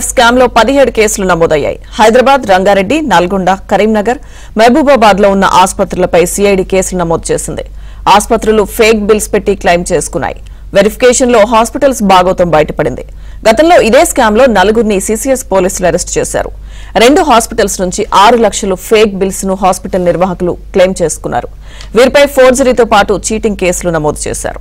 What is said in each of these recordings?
Scam లో 17 కేసులు నమోదయ్యాయి. హైదరాబాద్, రంగారెడ్డి, నల్గొండ, కరీంనగర్, మహబూబాబాద్ లో ఉన్న ఆసుపత్రులపై సిఐడి కేసులు నమోదు చేసింది. ఆసుపత్రులు ఫేక్ బిల్స్ పెట్టి క్లెయిమ్ చేసుకున్నాయి. వెరిఫికేషన్ లో హాస్పిటల్స్ బాగోతం బయటపడింది. గతంలో ఇదే స్కామ్ లో నలుగురిని సిసిఎస్ పోలీసులు అరెస్ట్ చేశారు. 2 హాస్పిటల్స్ నుంచి 6 లక్షలు ఫేక్ బిల్స్ ను హాస్పిటల్ నిర్వాహకులు క్లెయిమ్ చేసుకున్నారు. వీరిపై ఫోర్జరీతో పాటు చీటింగ్ కేసులు నమోదు చేశారు.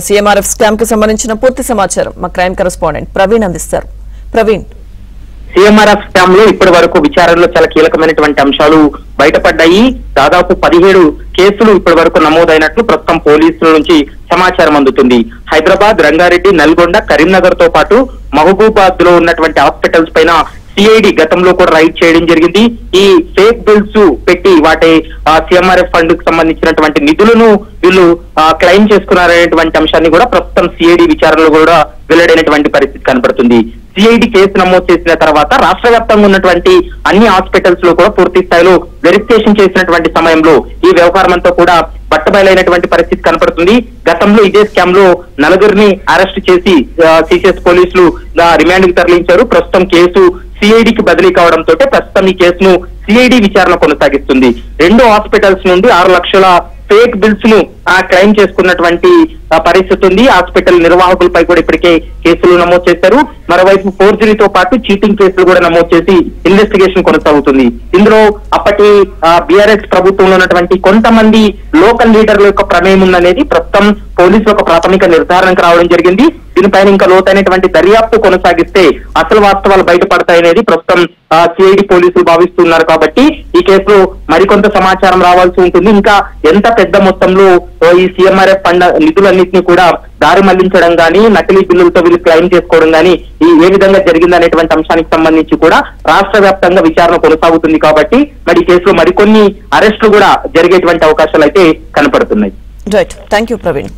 సీఎంఆర్ఎఫ్ స్కామ్ కు సంబంధించిన పూర్తి సమాచారం మా క్రైమ్ కరెస్పాండెంట్ ప్రవీణ్ అందిస్తారు. ప్రవీణ్, సీఎంఆర్ఎఫ్ స్కామ్ లో ఇప్పటి వరకు విచారణలో చాలా కీలకమైనటువంటి అంశాలు బయటపడ్డాయి. దాదాపు 17 కేసులు ఇప్పటి వరకు నమోదైనట్లు ప్రస్తుతం పోలీసుల నుంచి సమాచారం అందుతుంది. హైదరాబాద్, రంగారెడ్డి, నల్గొండ, కరీంనగర్ తో పాటు మహబూబాబాద్ లో ఉన్నటువంటి హాస్పిటల్స్ పైన సిఐడి గతంలో కూడా రైడ్ చేయడం జరిగింది. ఈ ఫేక్ బిల్స్ పెట్టి వాటి సీఎంఆర్ఎఫ్ ఫండ్ కు సంబంధించినటువంటి నిధులను వీళ్ళు క్లెయిమ్ చేసుకున్నారనేటువంటి అంశాన్ని కూడా ప్రస్తుతం సిఐడి విచారణలో కూడా వెల్లడైనటువంటి పరిస్థితి కనబడుతుంది. సిఐడి కేసు నమోదు చేసిన తర్వాత రాష్ట్ర వ్యాప్తంగా ఉన్నటువంటి అన్ని హాస్పిటల్స్ లో కూడా పూర్తి స్థాయిలో వెరిఫికేషన్ చేసినటువంటి సమయంలో ఈ వ్యవహారం అంతా కూడా బట్టబయలైనటువంటి పరిస్థితి కనపడుతుంది. గతంలో ఇదే స్కామ్ లో 4గురిని అరెస్ట్ చేసి సిసిఎస్ పోలీసులు రిమాండ్ కి తరలించారు. ప్రస్తుతం కేసు సిఐడికి బదిలీ కావడంతో ప్రస్తుతం ఈ కేసును సిఐడి విచారణ కొనసాగిస్తుంది. 2 హాస్పిటల్స్ నుండి 6 లక్షల ఫేక్ బిల్స్ ను క్లెయిమ్ చేసుకున్నటువంటి పరిస్థితి ఉంది. హాస్పిటల్ నిర్వాహకులపై కూడా ఇప్పటికే కేసులు నమోదు చేశారు. మరోవైపు ఫోర్జరీతో పాటు చీటింగ్ కేసులు కూడా నమోదు చేసి ఇన్వెస్టిగేషన్ కొనసాగుతుంది. ఇందులో అప్పటి బీఆర్ఎస్ ప్రభుత్వంలో ఉన్నటువంటి కొంతమంది లోకల్ లీడర్ల యొక్క ప్రమేయం ఉందనేది ప్రస్తుతం పోలీసులు ఒక ప్రాథమిక నిర్ధారణకు రావడం జరిగింది. దీనిపైన ఇంకా లోతైనటువంటి దర్యాప్తు కొనసాగిస్తే అసలు వాస్తవాలు బయటపడతాయనేది ప్రస్తుతం సిఐడి పోలీసులు భావిస్తున్నారు. కాబట్టి ఈ కేసులో మరికొంత సమాచారం రావాల్సి ఉంటుంది. ఇంకా ఎంత పెద్ద మొత్తంలో ఈ సీఎంఆర్ఎఫ్ ఫండ్ నిధులన్నింటినీ కూడా దారి మళ్లించడం గానీ, నకిలీ బిల్లులతో వీళ్ళు క్లెయిమ్ చేసుకోవడం గానీ ఏ విధంగా జరిగిందనేటువంటి అంశానికి సంబంధించి కూడా రాష్ట్ర వ్యాప్తంగా విచారణ కొనసాగుతుంది. కాబట్టి మరి ఈ కేసులో మరికొన్ని అరెస్టులు కూడా జరిగేటువంటి అవకాశాలు అయితే కనపడుతున్నాయి. Right, thank you Praveen.